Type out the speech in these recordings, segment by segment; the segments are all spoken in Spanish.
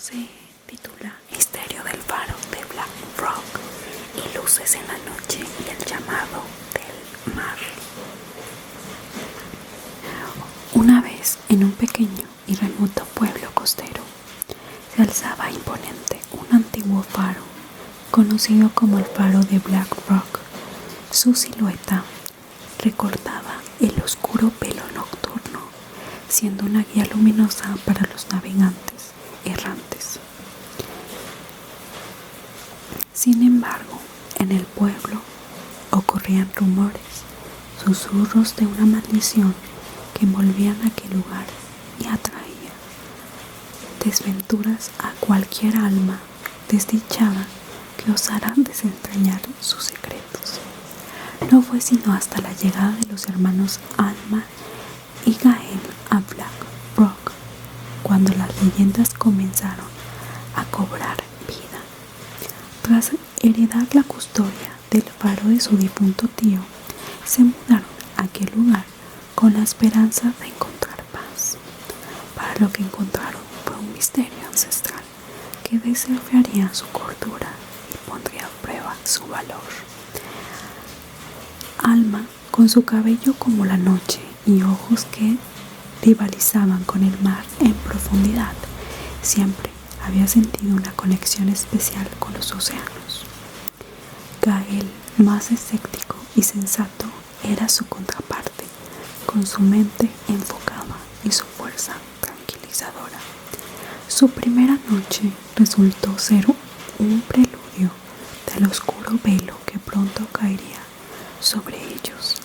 se titula Misterio del faro de Black Rock y luces en la noche y el llamado del mar. Una vez, en un pequeño y remoto pueblo costero, se alzaba imponente un antiguo faro, conocido como el faro de Black Rock. Su silueta recortaba el oscuro velo nocturno, siendo una guía luminosa para los navegantes errantes. Sin embargo, en el pueblo ocurrían rumores, susurros de una maldición que envolvían aquel lugar y atraía desventuras a cualquier alma desdichada que osara desentrañar sus secretos. No fue sino hasta la llegada de los hermanos Alma y Gael a Black Rock cuando las leyendas comenzaron a cobrar vida. Tras heredar la custodia del faro de su difunto tío, se mudaron a aquel lugar con la esperanza de encontrar paz. Para lo que encontraron fue un misterio ancestral que desafiaría su cordura y pondría a prueba su valor. Alma, con su cabello como la noche y ojos que rivalizaban con el mar en profundidad, siempre había sentido una conexión especial con los océanos. Gael, más escéptico y sensato, era su contraparte, con su mente enfocada y su fuerza tranquilizadora. Su primera noche resultó ser un preludio del oscuro velo que pronto caería sobre ellos.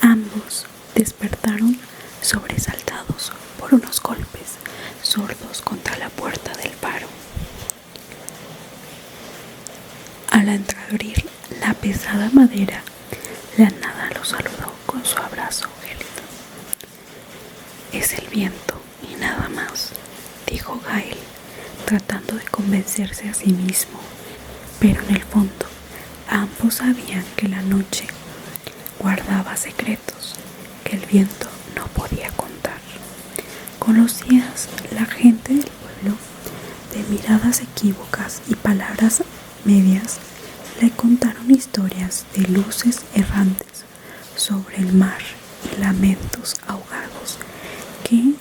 Ambos despertaron sobresaltados por unos golpes sordos contra la puerta del faro. Al entreabrir la pesada madera, la nada los saludó con su abrazo gélido. «Es el viento y nada más», dijo Gael, tratando de convencerse a sí mismo, pero en el fondo ambos sabían que la noche guardaba secretos que el viento no podía contar. Con los días, la gente del pueblo, de miradas equívocas y palabras medias, le contaron historias de luces errantes sobre el mar y lamentos ahogados que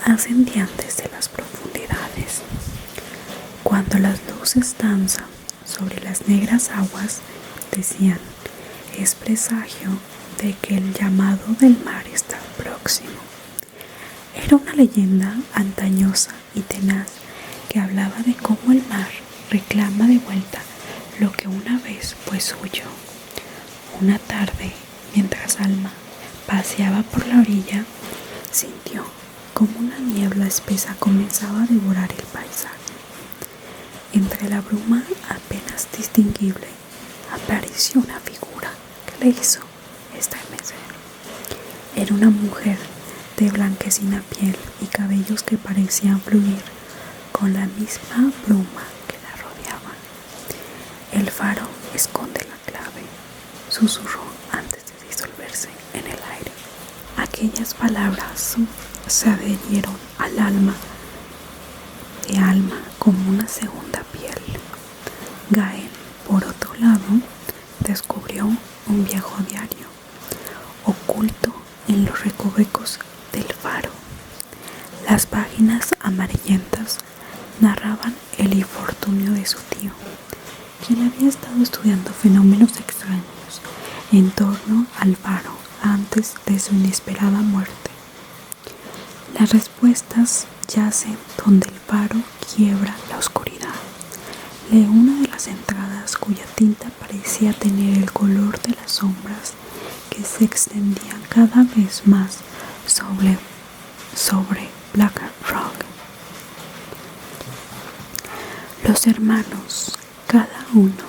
ascendían desde las profundidades. Cuando las luces danzan sobre las negras aguas, decían, es presagio de que el llamado del mar está próximo. Era una leyenda antañosa y tenaz que hablaba de cómo el mar reclama de vuelta lo que una vez fue suyo. Una tarde, mientras Alma paseaba por la orilla, sintió como una niebla espesa comenzaba a devorar el paisaje. Entre la bruma apenas distinguible apareció una figura que le hizo estremecer. Era una mujer de blanquecina piel y cabellos que parecían fluir con la misma bruma que la rodeaba. «El faro esconde la clave», susurró antes de disolverse en el aire. Aquellas palabras se adherieron al alma de Alma como una segunda piel. Gael, por otro lado, descubrió un viejo diario oculto en los recovecos del faro. Las páginas amarillentas narraban el infortunio de su tío, quien había estado estudiando fenómenos extraños en torno al faro antes de su inesperada muerte. Las respuestas yacen donde el faro quiebra la oscuridad. Lee una de las entradas cuya tinta parecía tener el color de las sombras que se extendían cada vez más sobre Black Rock. Los hermanos, cada uno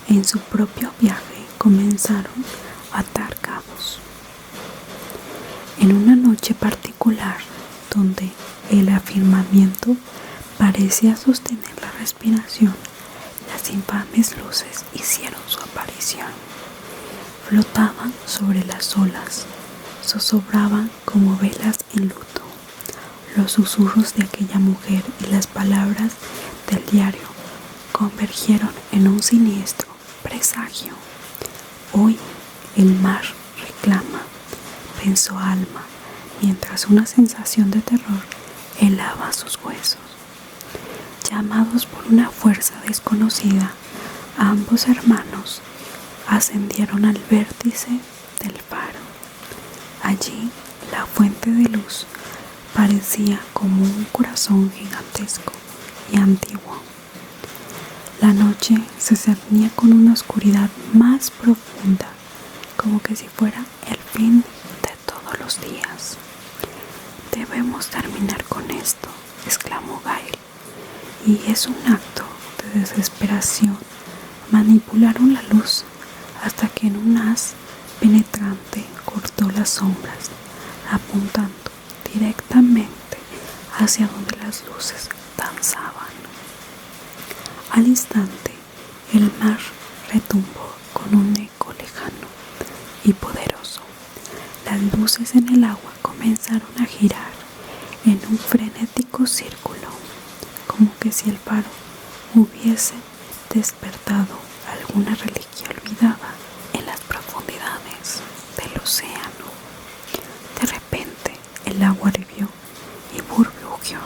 en su propio viaje, comenzaron a atar cabos. En una noche particular, donde el afirmamiento parecía sostener la respiración, las infames luces hicieron su aparición. Flotaban sobre las olas, zozobraban como velas en luto. Los susurros de aquella mujer y las palabras del diario convergieron en un siniestro presagio. Hoy el mar reclama, pensó Alma, mientras una sensación de terror helaba sus huesos. Llamados por una fuerza desconocida, ambos hermanos ascendieron al vértice del faro. Allí la fuente de luz parecía como un corazón gigantesco y antiguo. La noche se cernía con una oscuridad más profunda, como que si fuera el fin de todos los días. Debemos terminar con esto, exclamó Gael, y es un acto de desesperación. Manipularon la luz hasta que en un haz penetrante cortó las sombras, apuntando directamente hacia donde las luces danzaban. Al instante, el mar retumbó con un eco lejano y poderoso. Las luces en el agua comenzaron a girar en un frenético círculo, como que si el faro hubiese despertado alguna reliquia olvidada en las profundidades del océano. De repente, el agua hirvió y burbujeó,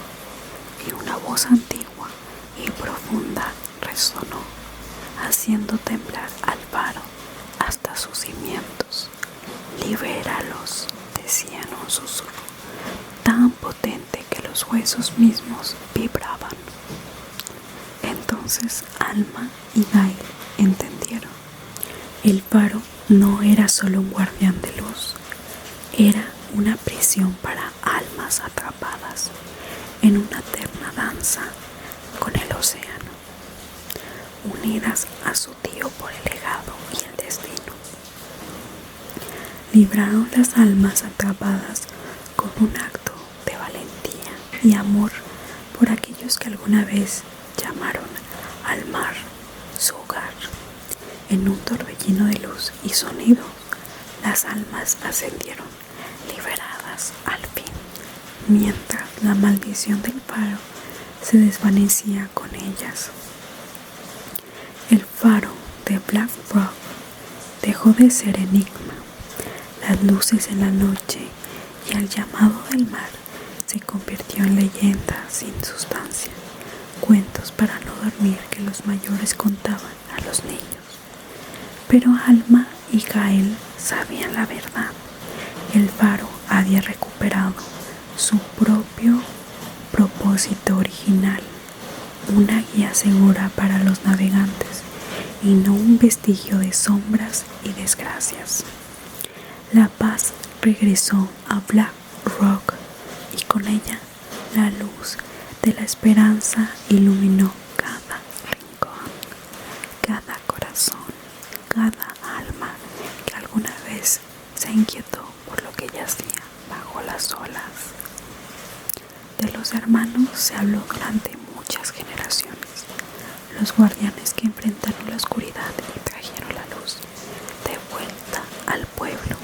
y una voz antigua y profunda resonó, haciendo temblar al faro hasta sus cimientos. Libéralos, decía en un susurro tan potente que los huesos mismos vibraban. Entonces Alma y Gael entendieron. El faro no era solo un guardián de luz, era una prisión para almas atrapadas en una eterna danza con el océano, unidas a su tío por el legado y el destino. Libraron las almas atrapadas con un acto de valentía y amor por aquellos que alguna vez llamaron al mar su hogar. En un torbellino de luz y sonido, las almas ascendieron, liberadas al fin, mientras la maldición del faro se desvanecía con ellas. El faro de Black Rock dejó de ser enigma. Las luces en la noche y el llamado del mar se convirtió en leyenda sin sustancia, cuentos para no dormir que los mayores contaban a los niños. Pero Alma y Gael sabían la verdad. El faro había recuperado su propio propósito original, una guía segura para los navegantes y no un vestigio de sombras y desgracias. La paz regresó a Black Rock y con ella la luz de la esperanza iluminó cada rincón, cada corazón, cada alma que alguna vez se inquietó por lo que yacía bajo las olas. De los hermanos se habló durante muchas generaciones, los guardianes que enfrentaron la oscuridad y trajeron la luz de vuelta al pueblo.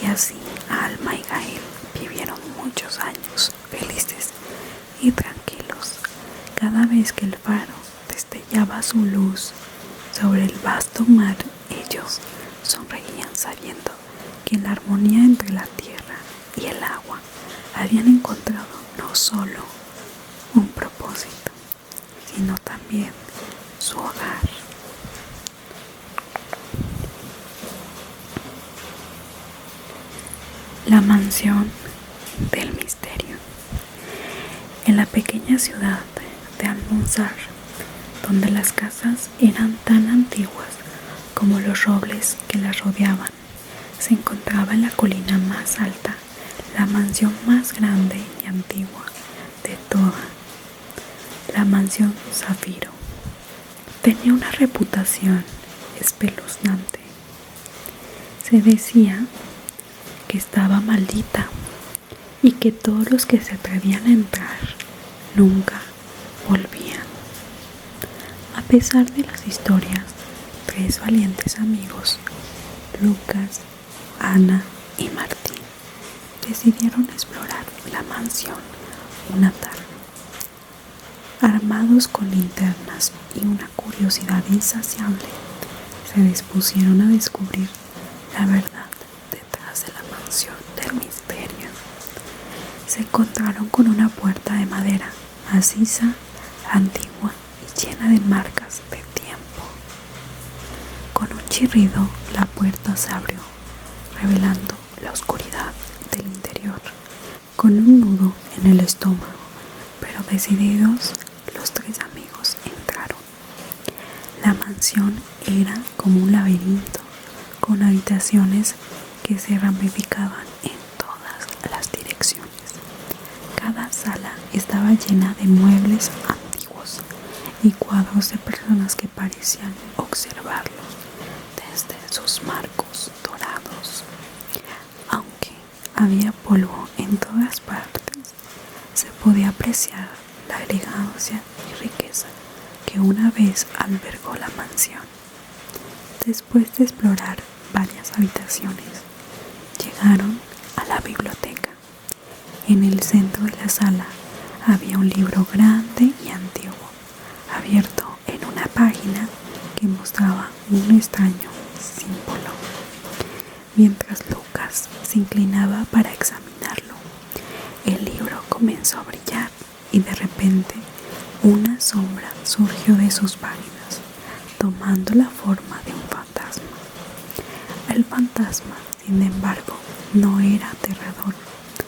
Y así Alma y Gael vivieron muchos años felices y tranquilos. Cada vez que el faro destellaba su luz sobre el vasto mar, ellos sonreían sabiendo que en la armonía entre la tierra y el agua habían encontrado no solo un propósito, sino también su hogar. La mansión del misterio. En la pequeña ciudad de Almanzar, donde las casas eran tan antiguas como los robles que las rodeaban, se encontraba en la colina más alta la mansión más grande y antigua de toda, la mansión Zafiro. Tenía una reputación espeluznante. Se decía que estaba maldita y que todos los que se atrevían a entrar nunca volvían. A pesar de las historias, 3 valientes amigos, Lucas, Ana y Martín, decidieron explorar la mansión una tarde. Armados con linternas y una curiosidad insaciable, se dispusieron a descubrir la verdad detrás de la mansión del misterio. Se encontraron con una puerta de madera maciza, antigua y llena de marcas de tiempo. Con un chirrido, la puerta se abrió, revelando la oscuridad del interior. Con un nudo en el estómago, pero decididos, los tres amigos entraron. La mansión era como un laberinto, con habitaciones que se ramificaban en todas las direcciones. Cada sala estaba llena de muebles antiguos y cuadros de personas que parecían observarlos desde sus marcos dorados. Aunque había polvo en todas partes, se podía apreciar la elegancia y riqueza que una vez albergó la mansión. Después de explorar varias habitaciones, llegaron a la biblioteca. En el centro de la sala había un libro grande y antiguo, abierto en una página que mostraba un extraño símbolo. Mientras Lucas se inclinaba para examinarlo, el libro comenzó a brillar y de repente una sombra surgió de sus páginas, tomando la forma de un fantasma. El fantasma, sin embargo, no era aterrador.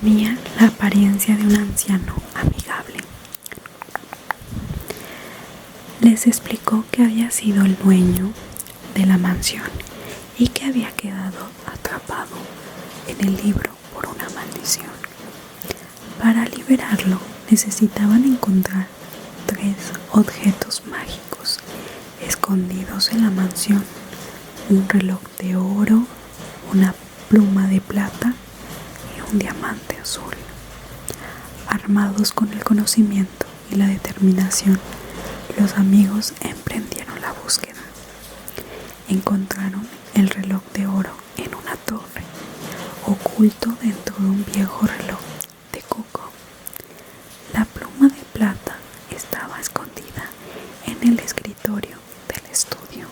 Tenía la apariencia de un anciano amigable. Les explicó que había sido el dueño de la mansión y que había quedado atrapado en el libro por una maldición. Para liberarlo necesitaban encontrar 3 objetos mágicos escondidos en la mansión: un reloj de oro, una pluma de plata y un diamante azul. Armados con el conocimiento y la determinación, los amigos emprendieron la búsqueda. Encontraron el reloj de oro en una torre, oculto dentro de un viejo reloj de coco. La pluma de plata estaba escondida en el escritorio del estudio.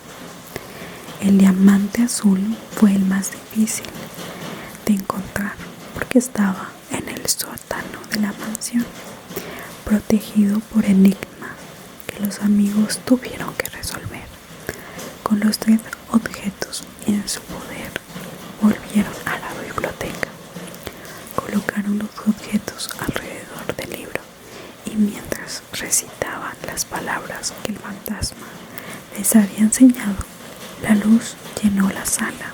El diamante azul fue el más difícil de encontrar porque estaba en el sótano de la mansión, protegido por enigmas que los amigos tuvieron que resolver. Con los 3 objetos en su poder, volvieron a la biblioteca. Colocaron los objetos alrededor del libro y mientras recitaban las palabras que el fantasma les había enseñado, la luz llenó la sala.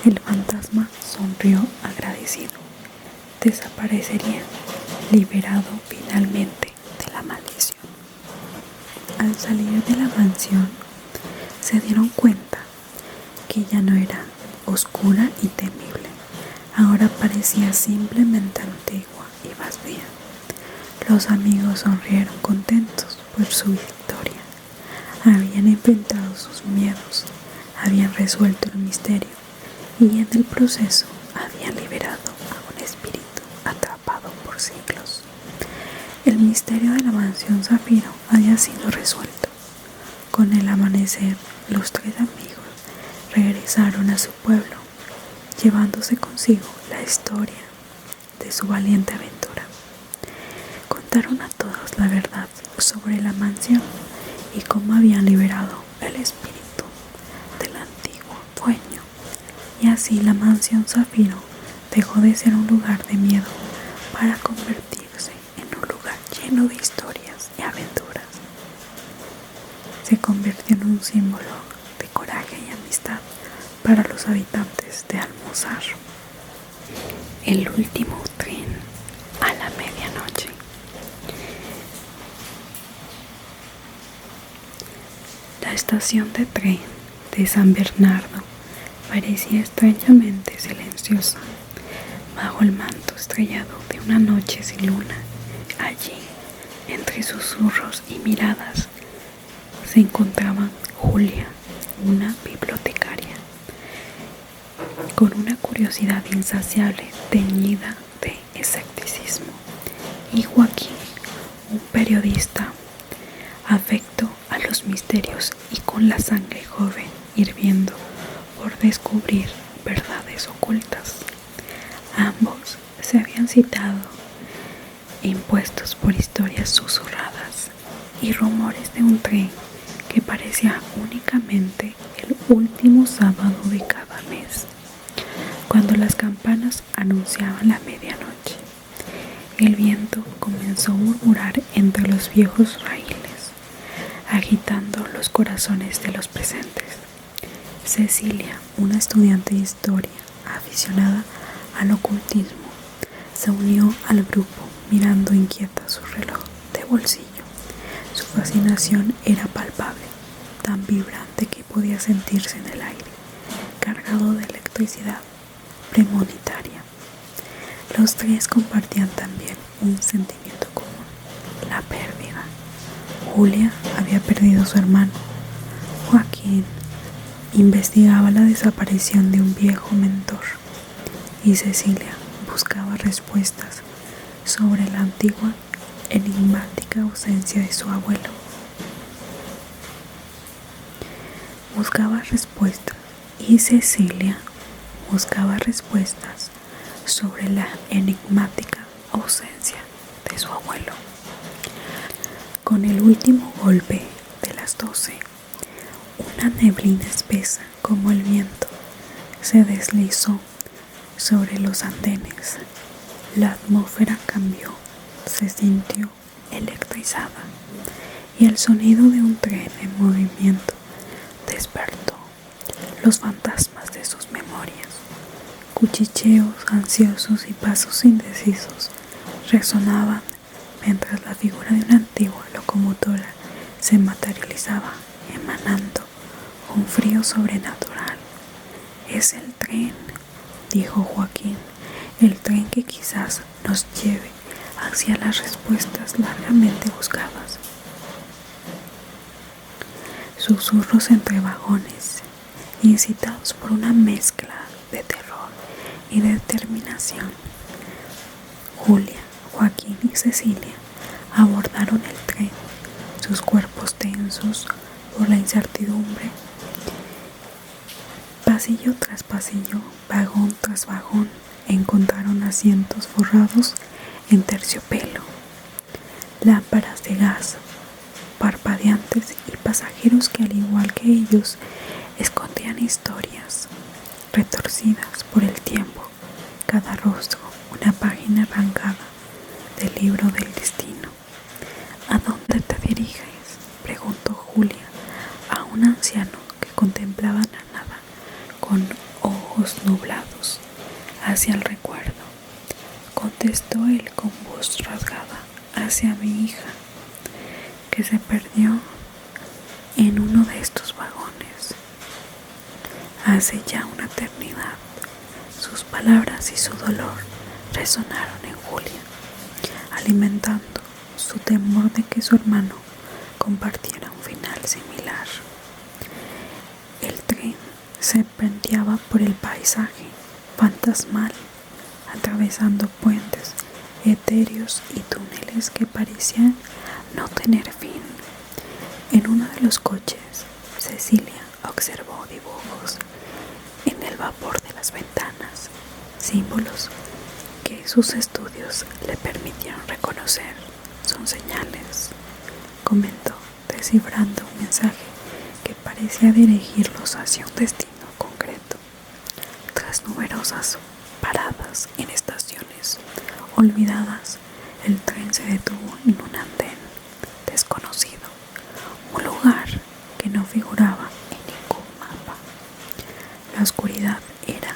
El fantasma sonrió agradecido. Desaparecería, liberado finalmente de la maldición. Al salir de la mansión, se dieron cuenta que ya no era oscura y temible. Ahora parecía simplemente antigua y vacía. Los amigos sonrieron contentos por su victoria. Habían enfrentado sus miedos, habían resuelto el misterio y en el proceso habían liberado a un espíritu atrapado por siglos. El misterio de la mansión Zafiro había sido resuelto. Con el amanecer, los 3 amigos regresaron a su pueblo, llevándose consigo la historia de su valiente aventura. Contaron a todos la verdad sobre la mansión y cómo habían liberado el espíritu del antiguo dueño. Y así la mansión Zafiro dejó de ser un lugar de miedo para convertirse en un lugar lleno de historias y aventuras. Se convirtió en un símbolo de coraje y amistad para los habitantes de Almozar. El último tren a la medianoche. La estación de tren de San Bernardo parecía extrañamente silenciosa bajo el manto estrellado de una noche sin luna. Allí, entre susurros y miradas, se encontraba Julia, una bibliotecaria, con una curiosidad insaciable teñida de escepticismo. y Joaquín, un periodista afecto a los misterios y con la sangre joven hirviendo por descubrir verdades ocultas. Ambos se habían citado, impuestos por historias susurradas y rumores de un tren que parecía únicamente el último sábado de cada mes, cuando las campanas anunciaban la medianoche. El viento comenzó a murmurar entre los viejos raíles, agitando los corazones de los presentes. Cecilia, una estudiante de historia aficionada al ocultismo, se unió al grupo mirando inquieta su reloj de bolsillo. Su fascinación era palpable, tan vibrante que podía sentirse en el aire, cargado de electricidad premonitoria. Los tres compartían también un sentimiento común: la pérdida. Julia había perdido a su hermano. Joaquín investigaba la desaparición de un viejo mentor y Cecilia buscaba respuestas sobre la antigua, enigmática ausencia de su abuelo. Cecilia buscaba respuestas sobre la enigmática ausencia de su abuelo. Con el último golpe de las 12, una neblina espesa como el viento se deslizó sobre los andenes. La atmósfera cambió, se sintió electrizada y el sonido de un tren en movimiento despertó los fantasmas de sus memorias. Cuchicheos ansiosos y pasos indecisos resonaban mientras la figura de una antigua locomotora se materializaba, emanando un frío sobrenatural. Es el tren, dijo Joaquín, el tren que quizás nos lleve hacia las respuestas largamente buscadas. Susurros entre vagones, incitados por una mezcla de terror y de determinación. Julia, Joaquín y Cecilia abordaron el tren, sus cuerpos tensos por la incertidumbre. Pasillo tras pasillo, vagón tras vagón, encontraron asientos forrados en terciopelo, lámparas de gas parpadeantes y pasajeros que, al igual que ellos, escondían historias retorcidas por el tiempo, cada rostro una página arrancada del libro del destino. ¿A dónde te diriges?, preguntó Julia a un anciano que contemplaba la nada con ojos nublados. Hacia el recuerdo, contestó él con voz rasgada, hacia mi hija, que se perdió en uno de estos vagones hace ya una eternidad. Sus palabras y su dolor resonaron en Julia, alimentando su temor de que su hermano compartiera un final similar. El tren serpenteaba por el paisaje fantasmal, atravesando puentes etéreos y túneles que parecían no tener fin. En uno de los coches, Cecilia observó dibujos en el vapor de las ventanas, símbolos que sus estudios le permitieron reconocer. Son señales, comentó, descifrando un mensaje que parecía dirigirlos hacia un destino concreto. Tras numerosas paradas en estaciones olvidadas, el tren se detuvo en un andén desconocido, un lugar que no figuraba en ningún mapa. La oscuridad era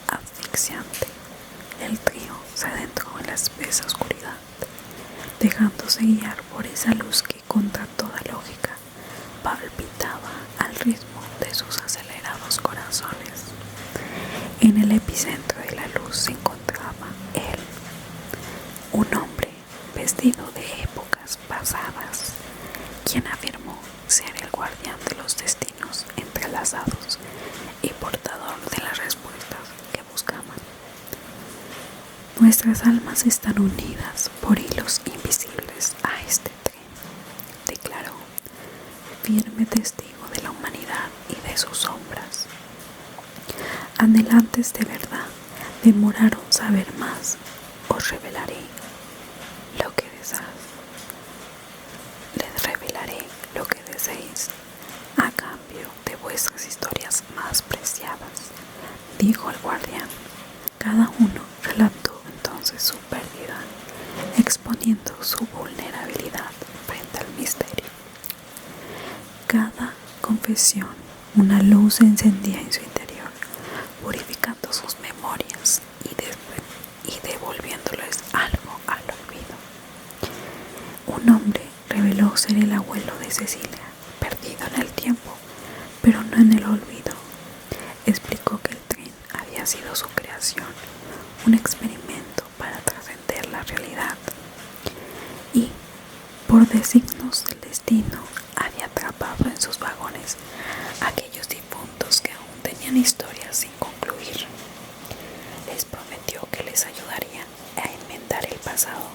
asfixiante. El trío se adentró en la espesa oscuridad, dejándose guiar por esa luz que, contra toda lógica, palpitaba al ritmo de sus acelerados corazones. En el epicentro de la luz se encontraba él, un hombre vestido de épocas pasadas, quien afirmó ser el guardián de los destinos entrelazados y portador de las respuestas que buscaban. Nuestras almas están unidas por hilos firme testigo de la humanidad y de sus sombras. Anhelantes de verdad, demoraron saber más. Os revelaré lo que deseáis. Les revelaré lo que deseéis a cambio de vuestras historias más preciadas, dijo el guardián. Cada uno relató entonces su pérdida, exponiendo su vulnerabilidad frente al misterio. Cada confesión, una luz se encendía en su interior, purificando sus memorias y devolviéndoles algo al olvido. Un hombre reveló ser el abuelo de Cecilia, perdido en el tiempo, pero no en el olvido. Explicó que el tren había sido su creación, un experimento para trascender la realidad, y, por designios del destino, había atrapado en sus vagones a aquellos difuntos que aún tenían historias sin concluir. Les prometió que les ayudaría a enmendar el pasado,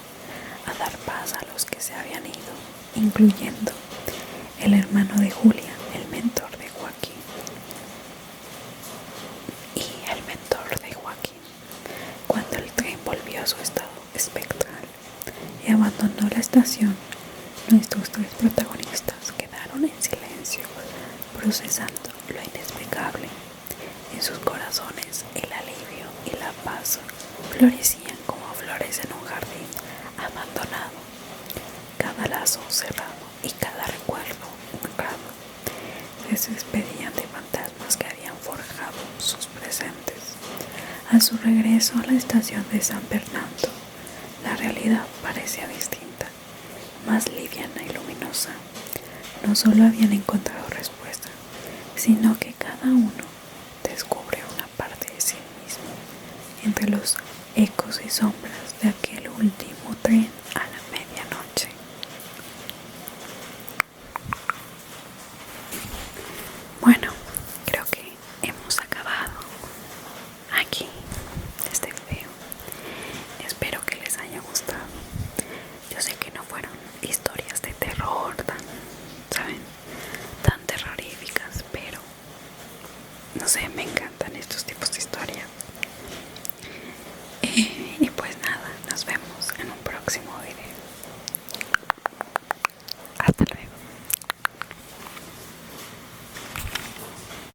a dar paz a los que se habían ido, incluyendo el hermano de Julia, el mentor de Joaquín. Cuando el tren volvió a su estado espectral y abandonó la estación, nuestros tres protagonistas quedaron en silencio, procesando lo inexplicable. En sus corazones el alivio y la paz florecían como flores en un jardín abandonado. Cada lazo cerrado y cada recuerdo honrado se despedían de fantasmas que habían forjado sus presentes. A su regreso a la estación de San Fernando, la realidad parecía distinta, más liviana y luminosa. No solo habían encontrado respuesta, sino que cada uno descubre una parte de sí mismo entre los ecos y sombras de aquel último tren a la medianoche. Bueno, creo que hemos acabado aquí este video. Espero que les haya gustado. Yo sé que no fueron historias de terror ¿saben? Tan terroríficas, pero no sé, me encanta